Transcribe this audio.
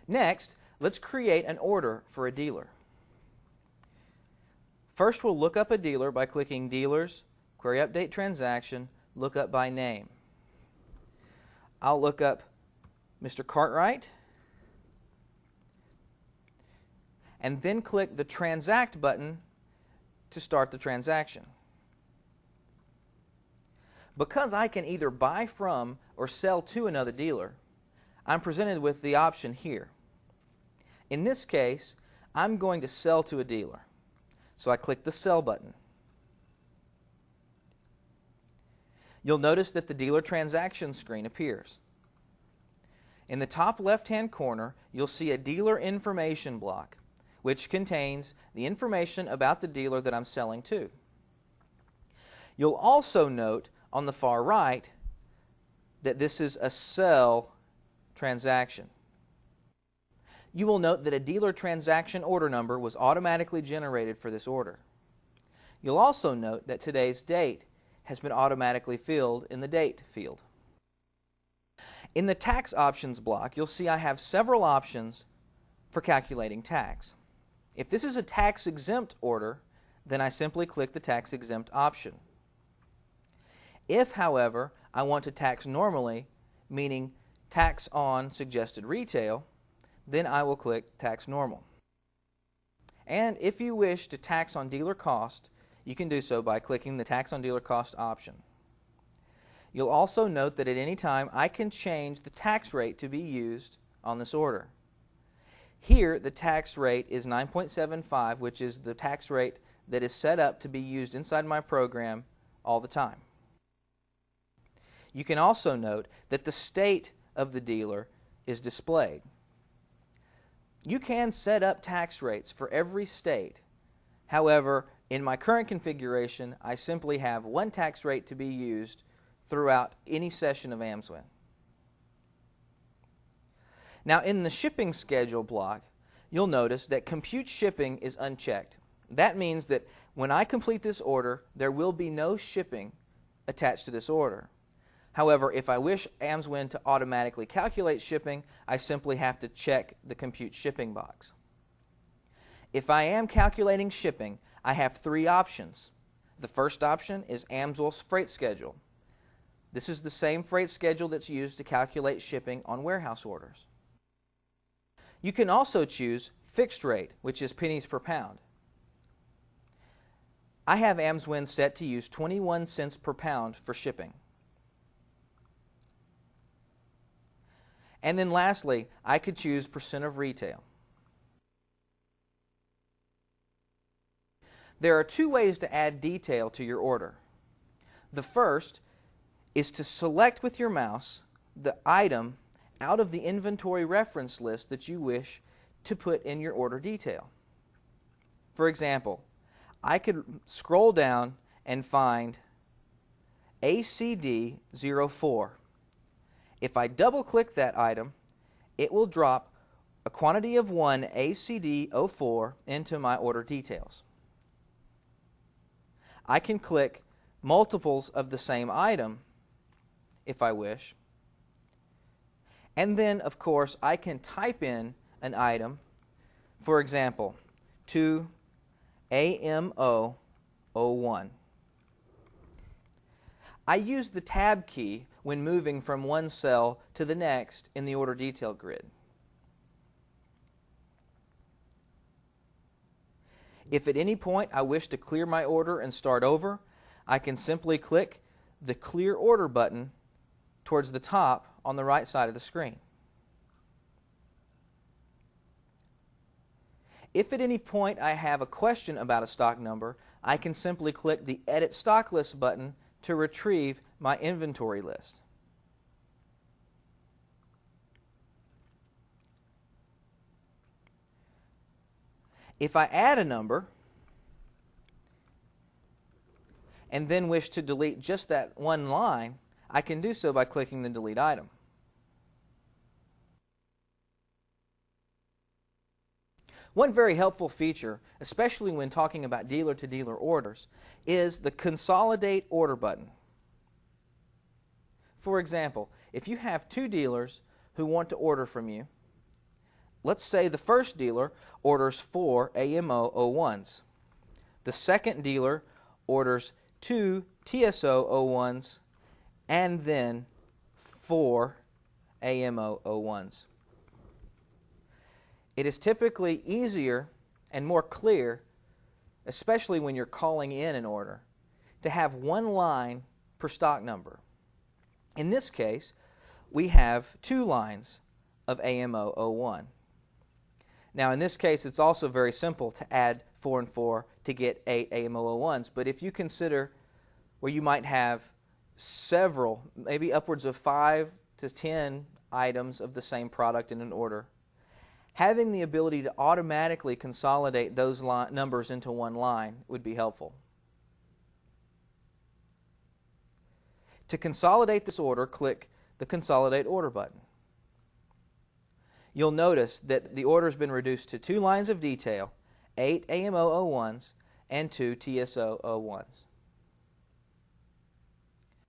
Next, let's create an order for a dealer. First, we'll look up a dealer by clicking Dealers, Query Update Transaction, Look Up by Name. I'll look up Mr. Cartwright, and then click the Transact button to start the transaction. Because I can either buy from or sell to another dealer, I'm presented with the option here. In this case, I'm going to sell to a dealer, so I click the Sell button. You'll notice that the dealer transaction screen appears. In the top left-hand corner, you'll see a dealer information block, which contains the information about the dealer that I'm selling to. You'll also note on the far right that this is a sell transaction. You will note that a dealer transaction order number was automatically generated for this order. You'll also note that today's date has been automatically filled in the Date field. In the Tax Options block, you'll see I have several options for calculating tax. If this is a tax-exempt order, then I simply click the tax-exempt option. If, however, I want to tax normally, meaning tax on suggested retail, then I will click Tax Normal. And if you wish to tax on dealer cost, you can do so by clicking the Tax on Dealer Cost option. You'll also note that at any time I can change the tax rate to be used on this order. Here the tax rate is 9.75, which is the tax rate that is set up to be used inside my program all the time. You can also note that the state of the dealer is displayed. You can set up tax rates for every state. However, in my current configuration, I simply have one tax rate to be used throughout any session of AMSWin. Now, in the shipping schedule block, you'll notice that compute shipping is unchecked. That means that when I complete this order, there will be no shipping attached to this order. However, if I wish AMSWin to automatically calculate shipping, I simply have to check the compute shipping box. If I am calculating shipping, I have three options. The first option is AMSWil's freight schedule. This is the same freight schedule that's used to calculate shipping on warehouse orders. You can also choose fixed rate, which is pennies per pound. I have AMSWin set to use 21 cents per pound for shipping. And then lastly, I could choose percent of retail. There are two ways to add detail to your order. The first is to select with your mouse the item out of the inventory reference list that you wish to put in your order detail. For example, I could scroll down and find ACD 04. If I double-click that item, it will drop a quantity of 1 ACD 04 into my order details. I can click multiples of the same item if I wish. And then, of course, I can type in an item, for example, to AMO01. I use the Tab key when moving from one cell to the next in the order detail grid. If at any point I wish to clear my order and start over, I can simply click the Clear Order button towards the top on the right side of the screen. If at any point I have a question about a stock number, I can simply click the Edit Stock List button to retrieve my inventory list. If I add a number and then wish to delete just that one line, I can do so by clicking the Delete Item. One very helpful feature, especially when talking about dealer-to-dealer orders, is the Consolidate Order button. For example, if you have two dealers who want to order from you, let's say the first dealer orders 4 AMO01s. The second dealer orders 2 TSO01s and then 4 AMO01s. It is typically easier and more clear, especially when you're calling in an order, to have one line per stock number. In this case, we have 2 lines of AMO01. Now in this case, it's also very simple to add 4 and 4 to get 8 AMO01s, but if you consider where you might have several, maybe upwards of 5 to 10 items of the same product in an order, having the ability to automatically consolidate those numbers into one line would be helpful. To consolidate this order, click the Consolidate Order button. You'll notice that the order has been reduced to 2 lines of detail, 8 AMO01s and 2 TSO01s.